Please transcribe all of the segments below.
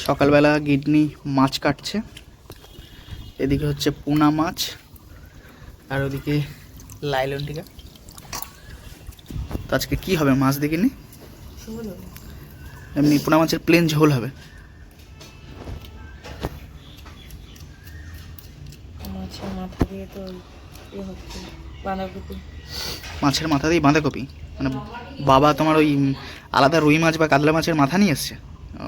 সকালবেলা গিডনি মাছ কাটছে, এদিকে হচ্ছে পোনা মাছ আর ওদিকে লাইলন টিকা। তো আজকে কি হবে মাছ দেখিনি, এমনি পোনা মাছের প্লেন ঝোল হবে। মাছের মাথা দিয়ে বাঁধাকপি, মানে বাবা তোমার ওই আলাদা রুই মাছ বা কাতলা মাছের মাথা নিয়ে এসছে। ও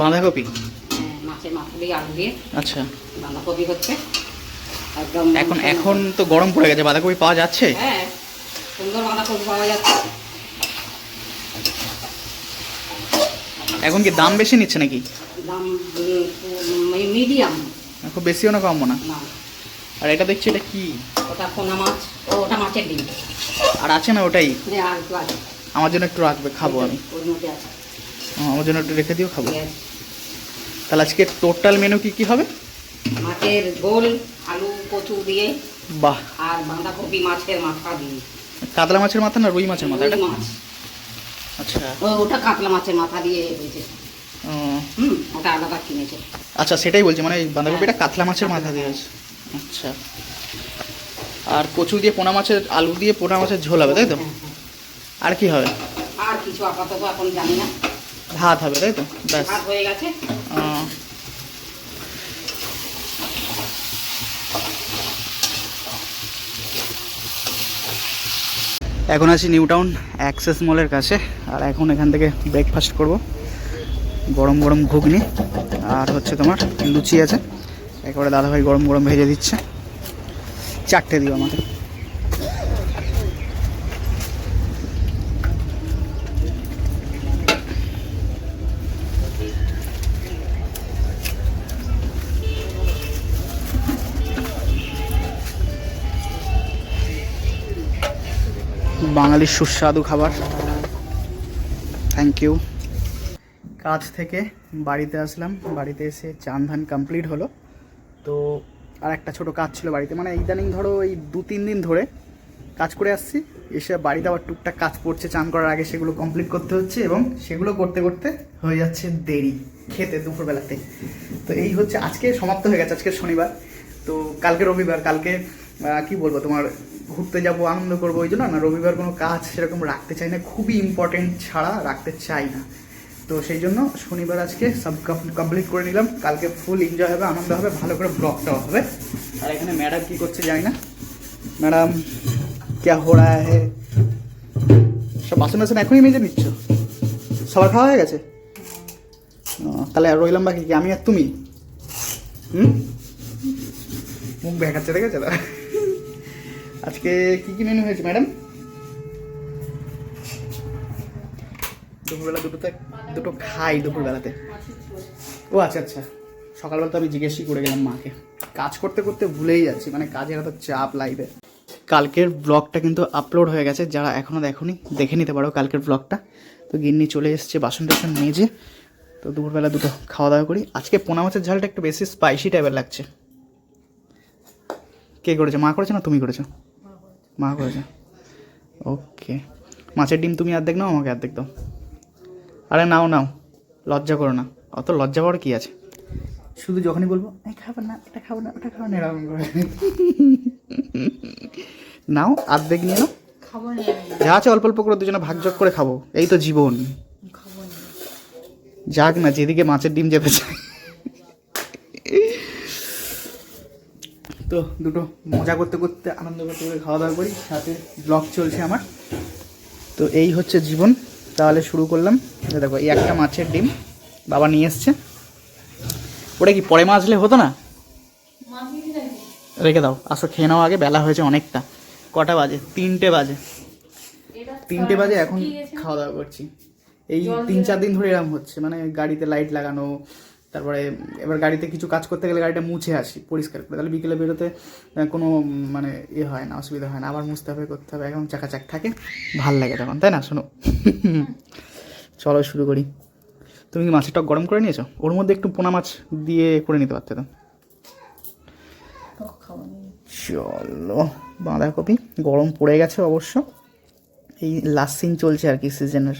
বাঁধাকপি, মাছের মাথা দিয়ে আলু দিয়ে আচ্ছা বাঁধাকপি হচ্ছে একদম। এখন তো গরম পড়ে গেছে, বাঁধাকপি পাওয়া যাচ্ছে? হ্যাঁ, সুন্দর বাঁধাকপি পাওয়া যাচ্ছে। এখন কি দাম বেশি নিচ্ছে নাকি? দাম মিডিয়াম, খুব বেশিও না কমও না। আর এটা দেখছি এটা কি? ওটা পোনা মাছ, ওটা মাছের ডিম। আর আছে না ওটাই? আর একটু আছে, আমার জন্য একটু রাখবে, খাবো আমি। ওর মধ্যে আছে, আমার জন্য একটু রেখে দিও, খাবো। তাহলে আজকে টোটাল মেনু কি কি হবে? মাছের ঝোল, আলু কচু দিয়ে, বাহ, আর বাঁধাকপি মাছের মাথা দিয়ে। কাতলা মাছের মাথা না রুই মাছের মাথা? এটা মাছ, আচ্ছা ওটা কাতলা মাছের মাথা দিয়ে হয়েছে। ওটা আলাদা কিনেছে। আচ্ছা সেটাই বলছি, মানে বাঁধাকপিটা কাতলা মাছের মাথা দিয়ে আছে। আচ্ছা, আর কচু দিয়ে পোনা মাছের, আলু দিয়ে পোনা মাছের ঝোল হবে, তাই তো? আর কি হবে? আর কিছু আপাতত এখন জানি না। ভাত হবে, তাই তো? ব্যাস, ভাত হয়ে গেছে। এখন আছি নিউ টাউন অ্যাক্সেস মলের কাছে, আর এখন এখান থেকে ব্রেকফাস্ট করব। গরম গরম ঘুগনি আর হচ্ছে তোমার লুচি আছে, একেবারে দাদাভাই গরম গরম ভেজে দিচ্ছে। 4টে দিও আমাকে। বাঙালির সুস্বাদু খাবার, থ্যাংক ইউ। কাজ থেকে বাড়িতে আসলাম, বাড়িতে এসে চান ধান কমপ্লিট হলো। তো আর একটা ছোটো কাজ ছিল বাড়িতে, মানে ইদানিং ধরো এই 2-3 দিন ধরে কাজ করে আসছি, এসে বাড়িতে আবার টুকটাক কাজ পড়ছে, চান করার আগে সেগুলো কমপ্লিট করতে হচ্ছে, এবং সেগুলো করতে করতে হয়ে যাচ্ছে দেরি খেতে দুপুরবেলাতে। তো এই হচ্ছে, আজকে সমাপ্ত হয়ে গেছে, আজকে শনিবার, তো কালকে রবিবার, কালকে কি বলবো তোমার ঘুরতে যাবো, আনন্দ করবো, ওই জন্য না রবিবার কোনো কাজ সেরকম রাখতে চাই না, খুবই ইম্পর্টেন্ট ছাড়া রাখতে চাই না। তো সেই জন্য শনিবার আজকে সব কমপ্লিট করে নিলাম, কালকে ফুল এনজয় হবে, আনন্দ হবে, ভালো করে ব্লগটাও হবে। আর এখানে ম্যাডাম কী করছে জানি না, ম্যাডাম ক্যা হো রা হ্যায়? সব বাসন বাসন এখনই মেজে নিচ্ছ? সবার খাওয়া হয়ে গেছে? তাহলে আর রইলাম বাকি কি, আমি আর তুমি? মুখ দেখাচ্ছে, দেখেছে না? আজকে কি কি মেনু হয়েছে ম্যাডাম? দুপুরবেলা দুটো খাই দুপুরবেলাতে। ও আচ্ছা আচ্ছা, সকালবেলা তো আমি জিজ্ঞেসই করে গেলাম মাকে, কাজ করতে করতে ভুলেই যাচ্ছি, মানে কাজের এত চাপ লাইফে। কালকের ব্লগটা কিন্তু আপলোড হয়ে গেছে, যারা এখনও দেখোনি দেখে নিতে পারো কালকের ব্লগটা। তো গিন্নি চলে এসছে বাসন টাসন মেজে, তো দুপুরবেলা দুটো খাওয়া দাওয়া করি। আজকে পোনা মাছের ঝালটা একটু বেশি স্পাইসি টাইপের লাগছে। কে করেছে, মা করেছে না তুমি করেছো? মা করেছে, ওকে। মাছের ডিম তুমি অর্ধেক নাও, আমাকে অর্ধেক দাও। আরে নাও নাও, লজ্জা করো না, অত লজ্জা পাওয়ার কী আছে? শুধু যখনই বলবো এই খাবার না, এটা খাবো না, ওটা খাবো না, এরকম করে নাও, অর্ধেক নিয়ে নাও, যা আছে অল্প অল্প করে দুজনে ভাগযোগ করে খাবো, এই তো জীবন। যাক না, যেদিকে মাছের ডিম যেতে চায়। তো দুটো মজা করতে করতে, আনন্দ করতে করতে খাওয়া দাওয়া করি, সাথে ব্লগ চলছে আমার। তো এই হচ্ছে জীবন। তাহলে শুরু করলাম। দেখো এই একটা মাছের ডিম বাবা নিয়ে এসছে, ওটা কি পরে মাছলে হতো না? রেখে দাও, আসো খেয়ে নাও আগে, বেলা হয়েছে অনেকটা। কটা বাজে? 3টে বাজে। 3টে বাজে, এখন খাওয়া দাওয়া করছি। এই 3-4 দিন ধরে এরকম হচ্ছে, মানে গাড়িতে লাইট লাগানো, তারপরে এবার গাড়িতে কিছু কাজ করতে গেলে গাড়িটা মুছে আসি পরিষ্কার করে, তাহলে বিকেলে বেরোতে কোনো মানে হয় না, অসুবিধা হয় না, আবার মুছতে হবে, করতে হবে, এখন চাকাচাক থাকে, ভাল লাগে তখন, তাই না? শোনো, চলো শুরু করি। তুমি কি মাছের টক গরম করে নিয়েছো? ওর মধ্যে একটু পোনা মাছ দিয়ে করে নিতে পারতে তো। চলো, বাঁধাকপি গরম পড়ে গেছে অবশ্য, এই লাস্ট সিন চলছে আর কি সিজনের।